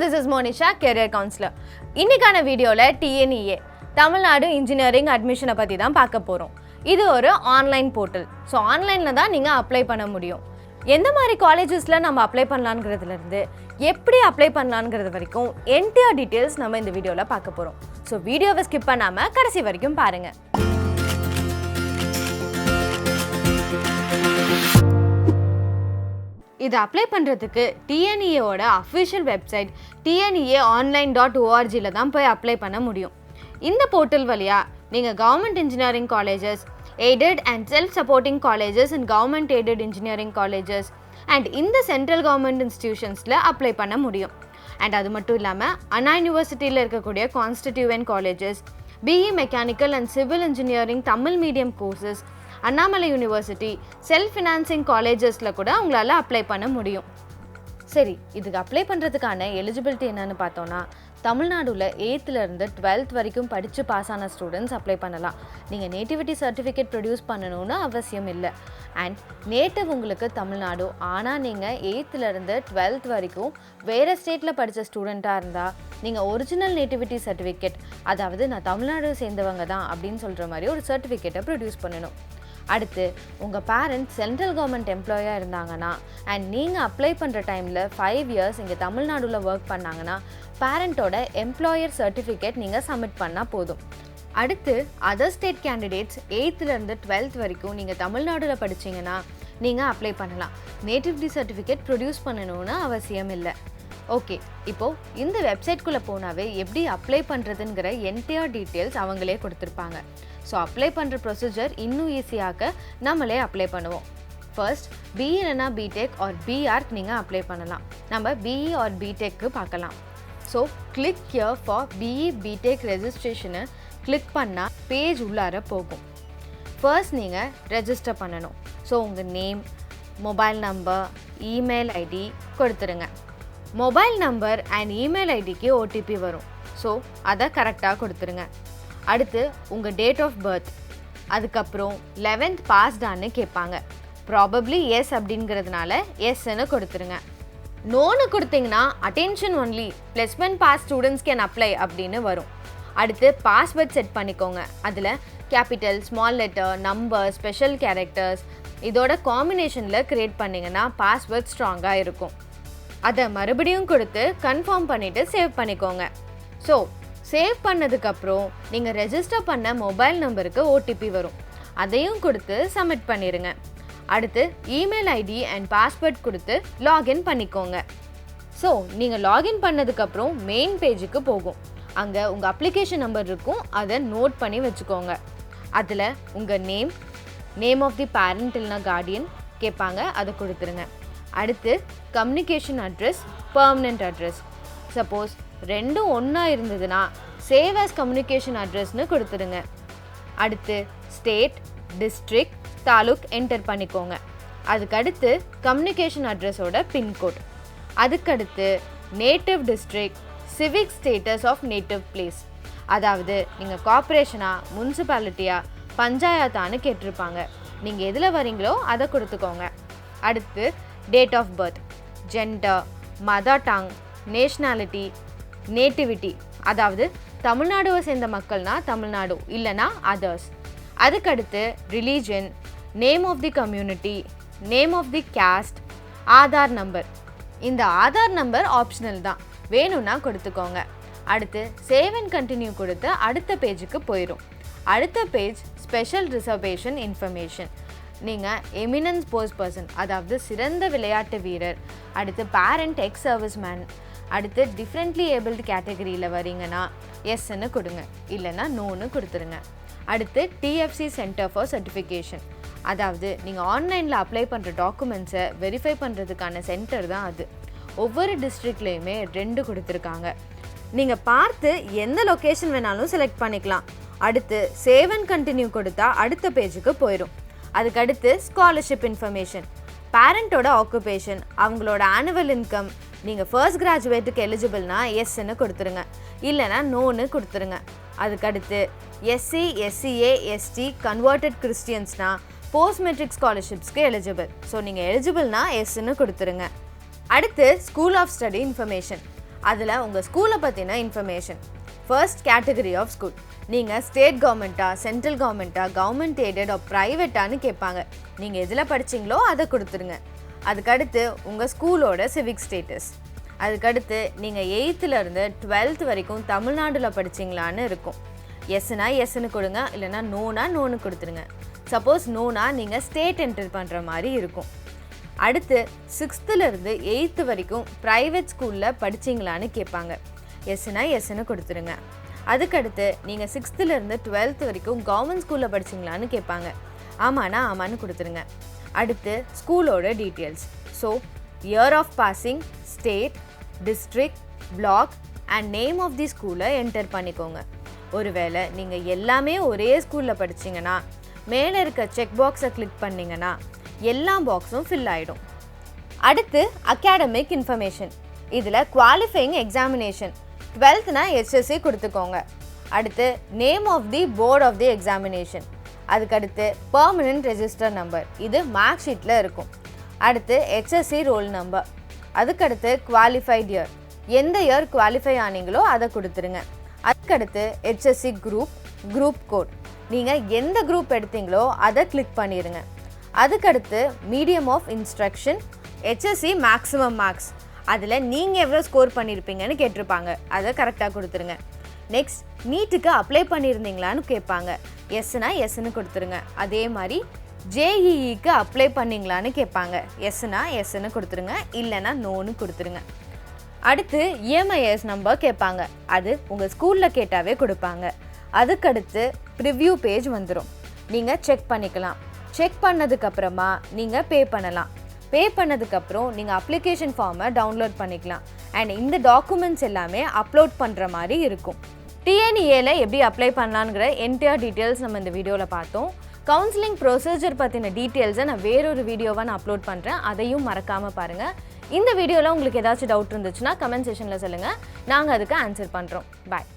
this is Monisha, Career Counselor. இன்னைக்கான வீடியோல TNEA Tamil Nadu engineering அட்மிஷனை பத்தி தான் பார்க்க போறோம். இது ஒரு ஆன்லைன் போர்ட்டல். ஸோ ஆன்லைன்ல தான் நீங்க அப்ளை பண்ண முடியும். எந்த மாதிரி காலேஜஸ்ல நம்ம அப்ளை பண்ணலாம்ங்கிறதுல இருந்து எப்படி அப்ளை பண்ணலாம்ங்கிறது வரைக்கும் என்டையர் டீடைல்ஸ் நம்ம இந்த வீடியோல பார்க்க போறோம். ஸோ வீடியோவை ஸ்கிப் பண்ணாம கடைசி வரைக்கும் பாருங்க. இது அப்ளை பண்ணுறதுக்கு டிஎன்இஏவோட அஃபிஷியல் வெப்சைட் tneaonline.org தான் போய் அப்ளை பண்ண முடியும். இந்த போர்ட்டல் வழியாக நீங்கள் government engineering colleges, aided and self supporting colleges and government aided engineering colleges and இந்த சென்ட்ரல் கவர்மெண்ட் இன்ஸ்டிடியூஷன்ஸில் அப்ளை பண்ண முடியும். அண்ட் அது மட்டும் இல்லாமல் அண்ணா யூனிவர்சிட்டியில் இருக்கக்கூடிய constituent colleges, BE mechanical and civil engineering Tamil medium courses, Annamalai university, self financing காலேஜஸில் கூட உங்களால் அப்ளை பண்ண முடியும். சரி, இதுக்கு அப்ளை பண்ணுறதுக்கான எலிஜிபிலிட்டி என்னன்னு பார்த்தோன்னா, தமிழ்நாடுல 8th-லேருந்து 12th வரைக்கும் படித்து பாஸ் ஆன ஸ்டூடெண்ட்ஸ் அப்ளை பண்ணலாம். நீங்கள் நேட்டிவிட்டி சர்டிஃபிகேட் ப்ரொடியூஸ் பண்ணணும்னு அவசியம் இல்லை. அண்ட் நேட்டிவ் உங்களுக்கு தமிழ்நாடு, ஆனால் நீங்கள் 8th-லேருந்து 12th வரைக்கும் வேறு ஸ்டேட்டில் படித்த ஸ்டூடெண்ட்டாக இருந்தால் நீங்கள் ஒரிஜினல் நேட்டிவிட்டி சர்டிஃபிகேட், அதாவது நான் தமிழ்நாடு சேர்ந்தவங்க தான் அப்படின்னு சொல்கிற மாதிரி ஒரு சர்டிஃபிகேட்டை ப்ரொடியூஸ் பண்ணணும். அடுத்து உங்கள் பேரண்ட்ஸ் சென்ட்ரல் கவர்மெண்ட் எம்ப்ளாயாக இருந்தாங்கன்னா அண்ட் நீங்கள் அப்ளை பண்ணுற டைமில் 5 years இங்கே தமிழ்நாடுல ஒர்க் பண்ணாங்கன்னா பேரண்ட்டோட எம்ப்ளாயர் சர்டிஃபிகேட் நீங்கள் சப்மிட் பண்ணால் போதும். அடுத்து அதர் ஸ்டேட் கேண்டிடேட்ஸ் 8th-லேருந்து 12th வரைக்கும் நீங்கள் தமிழ்நாடுல படிச்சிங்கன்னா நீங்கள் அப்ளை பண்ணலாம். நேட்டிவிட்டி சர்டிஃபிகேட் ப்ரொடியூஸ் பண்ணணும்னு அவசியம் இல்லை. ஓகே, இப்போது இந்த வெப்சைட்குள்ளே போனாவே எப்படி அப்ளை பண்ணுறதுங்கிற என்டையர் டீட்டெயில்ஸ் அவங்களே கொடுத்துருப்பாங்க. ஸோ அப்ளை பண்ணுற ப்ரொசீஜர் இன்னும் ஈஸியாக நம்மளே அப்ளை பண்ணுவோம். ஃபர்ஸ்ட் பிஇ இல்லைனா பிடெக் ஆர் பிஆர்க் நீங்கள் அப்ளை பண்ணலாம். நம்ம பிஇ ஆர் பிடெக்கு பார்க்கலாம். So click here for BE BTech ரெஜிஸ்ட்ரேஷனை கிளிக் பண்ணால் பேஜ் உள்ளார போகும். ஃபர்ஸ்ட் நீங்கள் ரெஜிஸ்டர் பண்ணணும். ஸோ உங்கள் name, mobile number, email ID கொடுத்துருங்க. மொபைல் நம்பர் அண்ட் இமெயில் ஐடிக்கு ஓடிபி வரும். ஸோ அதை கரெக்டாக கொடுத்துருங்க. அடுத்து உங்கள் டேட் ஆஃப் பர்த், அதுக்கப்புறம் 11th பாஸ்டான்னு கேட்பாங்க. ப்ராபப்ளி எஸ் அப்படிங்கிறதுனால எஸ்ன்னு கொடுத்துருங்க. நோன்னு கொடுத்தீங்கன்னா attention only +1 pass students can apply அப்படின்னு வரும். அடுத்து பாஸ்வேர்ட் செட் பண்ணிக்கோங்க. அதில் capital, small letter, number, special characters இதோட காம்பினேஷனில் க்ரியேட் பண்ணிங்கன்னா பாஸ்வேர்ட் ஸ்ட்ராங்காக இருக்கும். அதை மறுபடியும் கொடுத்து கன்ஃபார்ம் பண்ணிவிட்டு சேவ் பண்ணிக்கோங்க. ஸோ சேவ் பண்ணதுக்கப்புறம் நீங்கள் ரெஜிஸ்டர் பண்ண மொபைல் நம்பருக்கு ஓடிபி வரும். அதையும் கொடுத்து சப்மிட் பண்ணிடுங்க. அடுத்து இமெயில் ஐடி அண்ட் பாஸ்வேர்ட் கொடுத்து லாகின் பண்ணிக்கோங்க. ஸோ நீங்கள் லாகின் பண்ணதுக்கப்புறம் மெயின் பேஜுக்கு போகும். அங்கே உங்கள் அப்ளிகேஷன் நம்பர் இருக்கும், அதை நோட் பண்ணி வச்சுக்கோங்க. அதில் உங்கள் நேம் ஆஃப் தி பேரண்ட் இல்லைனா கார்டியன் கேட்பாங்க, அதை கொடுத்துருங்க. அடுத்து communication address, permanent address. Suppose ரெண்டும் ஒன்றா இருந்ததுன்னா சேவ் ஆஸ் கம்யூனிகேஷன் அட்ரஸ்னு கொடுத்துருங்க. அடுத்து ஸ்டேட், டிஸ்ட்ரிக்ட், தாலுக் என்டர் பண்ணிக்கோங்க. அதுக்கடுத்து கம்யூனிகேஷன் அட்ரஸோட பின்கோட். அதுக்கடுத்து native district, civic status of native place, அதாவது நீங்கள் கார்ப்பரேஷனா, முனிசிபாலிட்டியா, பஞ்சாயத்தான்னு கேட்டிருப்பாங்க. நீங்கள் எதில் வரீங்களோ அதை கொடுத்துக்கோங்க. அடுத்து date of birth, gender, mother tongue, nationality, nativity, அதாவது தமிழ்நாடுவை சேர்ந்த மக்கள்னா தமிழ்நாடு, இல்லைனா அதர்ஸ். அதுக்கடுத்து religion, name of the community, name of the caste, Aadhaar number. இந்த ஆதார் நம்பர் ஆப்ஷனல் தான், வேணும்னா கொடுத்துக்கோங்க. அடுத்து சேவ் அண்ட் கண்டினியூ கொடுத்து அடுத்த பேஜுக்கு போயிடும். அடுத்த பேஜ் ஸ்பெஷல் ரிசர்வேஷன் இன்ஃபர்மேஷன். நீங்கள் எமினன்ஸ் ஸ்போர்ட்ஸ் பர்சன், அதாவது சிறந்த விளையாட்டு வீரர், அடுத்து பேரண்ட் எக்ஸ் சர்வீஸ் மேன், அடுத்து டிஃப்ரெண்ட்லி ஏபிள்டு கேட்டகரியில் வரீங்கன்னா எஸ்ன்னு கொடுங்க, இல்லைன்னா நோன்னு கொடுத்துருங்க. அடுத்து டிஎஃப்சி சென்டர் ஃபார் சர்டிஃபிகேஷன், அதாவது நீங்கள் ஆன்லைனில் அப்ளை பண்ணுற டாக்குமெண்ட்ஸை வெரிஃபை பண்ணுறதுக்கான சென்டர் தான் அது. ஒவ்வொரு டிஸ்ட்ரிக்ட்லேயுமே 2 கொடுத்துருக்காங்க. நீங்கள் பார்த்து எந்த லொக்கேஷன் வேணாலும் செலக்ட் பண்ணிக்கலாம். அடுத்து சேவ் அண்ட் கண்டினியூ கொடுத்தா அடுத்த பேஜுக்கு போயிடும். அதுக்கடுத்து ஸ்காலர்ஷிப் இன்ஃபர்மேஷன், பேரண்ட்டோட ஆக்குபேஷன், அவங்களோட ஆனுவல் இன்கம், நீங்கள் ஃபர்ஸ்ட் கிராஜுவேட்டுக்கு எலிஜிபிள்னா எஸ்ன்னு கொடுத்துருங்க, இல்லைனா நோன்னு கொடுத்துருங்க. அதுக்கடுத்து எஸ்சி, எஸ்சிஏ, எஸ்டி, கன்வெர்டட் கிறிஸ்டியன்ஸ்னா போஸ்ட் மெட்ரிக் ஸ்காலர்ஷிப்ஸ்க்கு எலிஜிபிள். ஸோ நீங்கள் எலிஜிபிள்னா எஸ்ன்னு கொடுத்துருங்க. அடுத்து ஸ்கூல் ஆஃப் ஸ்டடி இன்ஃபர்மேஷன், அதில் உங்கள் ஸ்கூலை பற்றின information. First category of school. நீங்கள் ஸ்டேட் கவர்மெண்ட்டா, சென்ட்ரல் கவர்மெண்ட்டா, கவர்மெண்ட் எய்டட் ஆர் ப்ரைவேட்டானு கேட்பாங்க. நீங்கள் எதில் படிச்சிங்களோ அதை கொடுத்துருங்க. அதுக்கடுத்து உங்கள் ஸ்கூலோட சிவிக் ஸ்டேட்டஸ். அதுக்கடுத்து நீங்கள் 8th to 12th வரைக்கும் தமிழ்நாட்டில் படிச்சிங்களான்னு இருக்கும். எஸ்னா எஸ்ன்னு கொடுங்க, இல்லைனா நோனா நோன்னு கொடுத்துருங்க. சப்போஸ் நோனா நீங்கள் ஸ்டேட் என்டர் பண்ணுற மாதிரி இருக்கும். அடுத்து 6th to 8th வரைக்கும் ப்ரைவேட் ஸ்கூலில் படிச்சிங்களான்னு கேட்பாங்க. எஸ்னா எஸ்ன்னு கொடுத்துருங்க. அதுக்கடுத்து நீங்கள் 6th to 12th வரைக்கும் கவர்மெண்ட் ஸ்கூலில் படிச்சிங்களான்னு கேட்பாங்க. ஆமாண்ணா ஆமான்னு கொடுத்துருங்க. அடுத்து ஸ்கூலோட details. So year of passing, state, district, block and name of the ஸ்கூலை என்டர் பண்ணிக்கோங்க. ஒருவேளை நீங்கள் எல்லாமே ஒரே ஸ்கூலில் படிச்சிங்கன்னா மேலே இருக்க செக் பாக்ஸை கிளிக் பண்ணிங்கன்னா எல்லா பாக்ஸும் ஃபில் ஆகிடும். அடுத்து அகாடமிக் இன்ஃபர்மேஷன். இதில் குவாலிஃபையிங் எக்ஸாமினேஷன் 12th HSC கொடுத்துக்கோங்க. அடுத்து name of the board of the examination. அதுக்கடுத்து பெர்மனன்ட் ரெஜிஸ்டர் நம்பர், இது மார்க் ஷீட்டில் இருக்கும். அடுத்து HSC ரோல் நம்பர். அதுக்கடுத்து குவாலிஃபைட் இயர், எந்த இயர் குவாலிஃபை ஆனீங்களோ அதை கொடுத்துருங்க. அதுக்கடுத்து HSC குரூப் கோட், நீங்கள் எந்த குரூப் எடுத்தீங்களோ அதை கிளிக் பண்ணிடுங்க. அதுக்கடுத்து medium of instruction, HSC maximum marks, அதில் நீங்கள் எவ்வளோ ஸ்கோர் பண்ணியிருப்பீங்கன்னு கேட்டிருப்பாங்க, அதை கரெக்டாக கொடுத்துருங்க. நெக்ஸ்ட் நீட்டுக்கு அப்ளை பண்ணியிருந்தீங்களான்னு கேட்பாங்க. எஸ்னா எஸ்ன்னு கொடுத்துருங்க. அதே மாதிரி JEEக்கு அப்ளை பண்ணிங்களான்னு கேட்பாங்க. எஸ்னா எஸ்ன்னு கொடுத்துருங்க, இல்லைனா நோன்னு கொடுத்துருங்க. அடுத்து EMIS நம்பர் கேட்பாங்க. அது உங்கள் ஸ்கூலில் கேட்டாவே கொடுப்பாங்க. அதுக்கடுத்து ப்ரிவ்யூ பேஜ் வந்துடும். நீங்கள் செக் பண்ணிக்கலாம். செக் பண்ணதுக்கப்புறமா நீங்கள் பே பண்ணலாம். பே பண்ணதுக்கப்புறம் நீங்கள் அப்ளிகேஷன் ஃபார்மை டவுன்லோட் பண்ணிக்கலாம். அண்ட் இந்த டாக்குமெண்ட்ஸ் எல்லாமே அப்லோட் பண்ணுற மாதிரி இருக்கும். TNEAல எப்படி அப்ளை பண்ணலாங்கிற என்டையர் டீட்டெயில்ஸ் நம்ம இந்த வீடியோவில் பார்த்தோம். கவுன்சிலிங் ப்ரொசீஜர் பற்றின டீட்டெயில்ஸை நான் வேறொரு வீடியோவை நான் அப்லோட் பண்ணுறேன், அதையும் மறக்காமல் பாருங்கள். இந்த வீடியோவில் உங்களுக்கு ஏதாச்சும் டவுட் இருந்துச்சுன்னா கமெண்ட் செக்ஷனில் சொல்லுங்கள், நாங்கள் அதுக்கு ஆன்சர் பண்ணுறோம். பாய்.